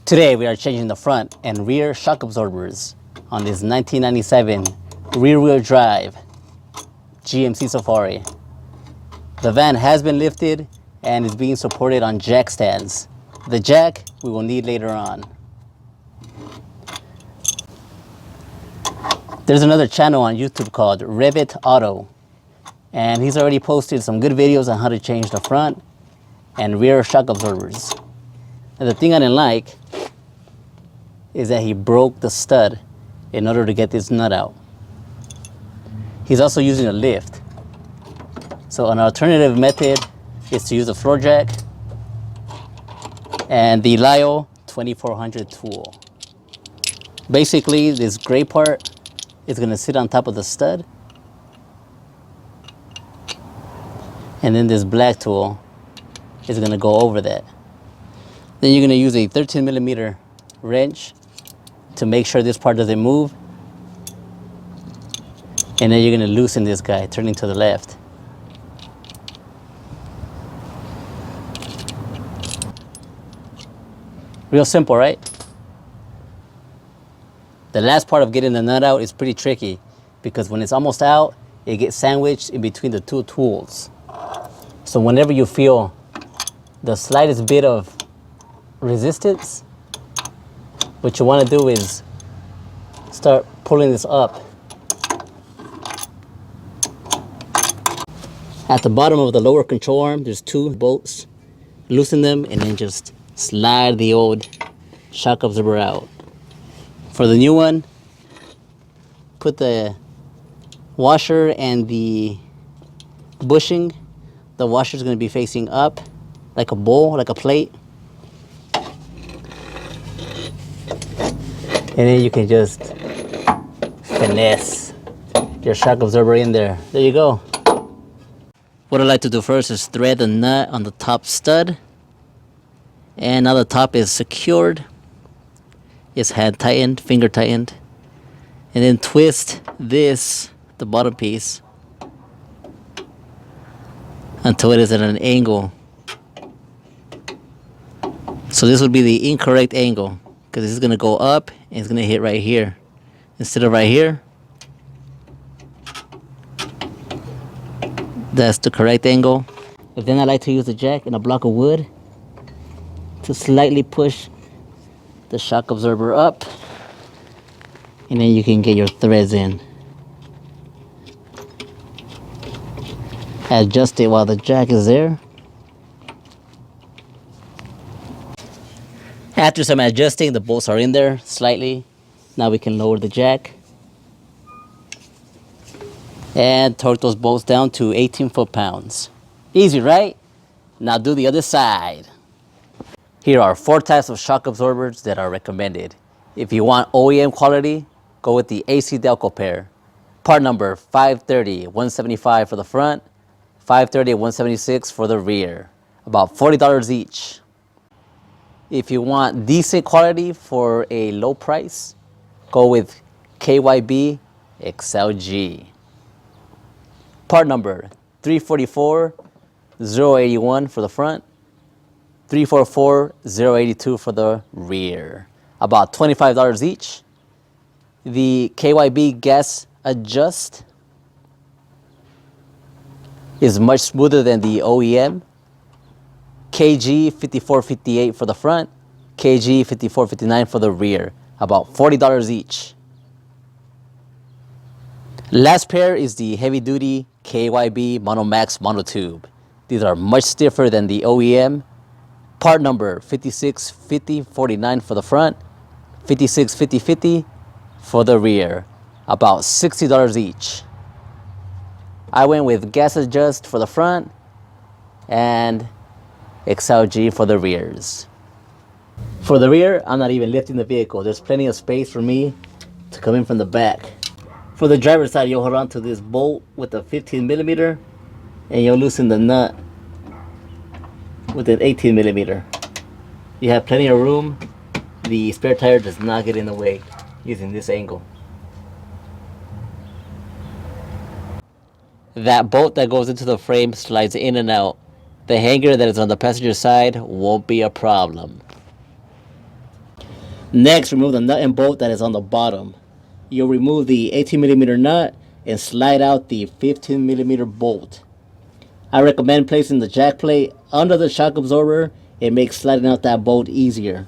Today we are changing the front and rear shock absorbers on this 1997 rear-wheel drive GMC Safari. The van has been lifted and is being supported on jack stands. The jack we will need later on. There's another channel on YouTube called RWD Auto, and he's already posted some good videos on how to change the front and rear shock absorbers. And the thing I didn't like is that he broke the stud in order to get this nut out. He's also using a lift. So an alternative method is to use a floor jack and the Lyle 2400 tool. Basically, this gray part is going to sit on top of the stud, and then this black tool is going to go over that. Then you're going to use a 13mm wrench to make sure this part doesn't move, and then you're going to loosen this guy, turning to the left. Real simple, right? The last part of getting the nut out is pretty tricky because when it's almost out, it gets sandwiched in between the two tools. So whenever you feel the slightest bit of resistance, what you want to do is start pulling this up. At the bottom of the lower control arm, there's two bolts. Loosen them and then just slide the old shock absorber out. For the new one, put the washer and the bushing. The washer is going to be facing up like a bowl, like a plate. And then you can just finesse your shock absorber in there. There you go. What I like to do first is thread the nut on the top stud. And now the top is secured. It's hand tightened, finger tightened. And then twist this, the bottom piece, until it is at an angle. So this would be the incorrect angle, because this is going to go up and it's going to hit right here instead of right here. That's the correct angle. But then I like to use the jack and a block of wood to slightly push the shock absorber up, and then you can get your threads in. Adjust it while the jack is there. After some adjusting, the bolts are in there slightly. Now we can lower the jack and torque those bolts down to 18 foot-pounds. Easy, right? Now do the other side. Here are 4 types of shock absorbers that are recommended. If you want OEM quality, go with the AC Delco pair. Part number 530-175 for the front, 530-176 for the rear. About $40 each. If you want decent quality for a low price, go with KYB XLG. Part number 344-081 for the front, 344-082 for the rear. About $25 each. The KYB gas adjust is much smoother than the OEM. KG 5458 for the front, KG 5459 for the rear. About $40 each. Last pair is the heavy duty KYB Monomax monotube. These are much stiffer than the OEM. Part number 565049 for the front, 565050 for the rear. About $60 each. I went with gas adjust for the front and XLG for the rears. For the rear, I'm not even lifting the vehicle. There's plenty of space for me to come in from the back. For the driver's side, you'll hold on to this bolt with a 15mm and you'll loosen the nut with an 18mm. You have plenty of room. The spare tire does not get in the way using this angle. That bolt that goes into the frame slides in and out. The hanger that is on the passenger side won't be a problem. Next, remove the nut and bolt that is on the bottom. You'll remove the 18mm nut and slide out the 15mm bolt. I recommend placing the jack plate under the shock absorber. It makes sliding out that bolt easier.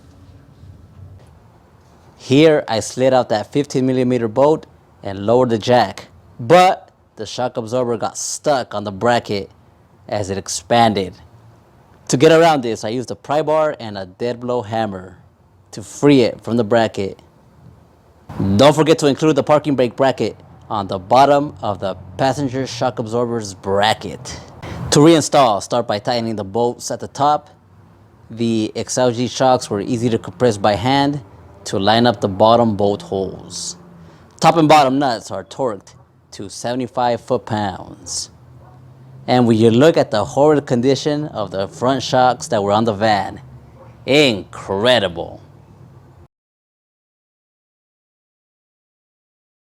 Here, I slid out that 15mm bolt and lowered the jack, but the shock absorber got stuck on the bracket as it expanded. To get around this, I used a pry bar and a dead blow hammer to free it from the bracket. Don't forget to include the parking brake bracket on the bottom of the passenger shock absorber's bracket. To reinstall, start by tightening the bolts at the top. The XLG shocks were easy to compress by hand to line up the bottom bolt holes. Top and bottom nuts are torqued to 75 foot-pounds. And when you look at the horrid condition of the front shocks that were on the van, incredible.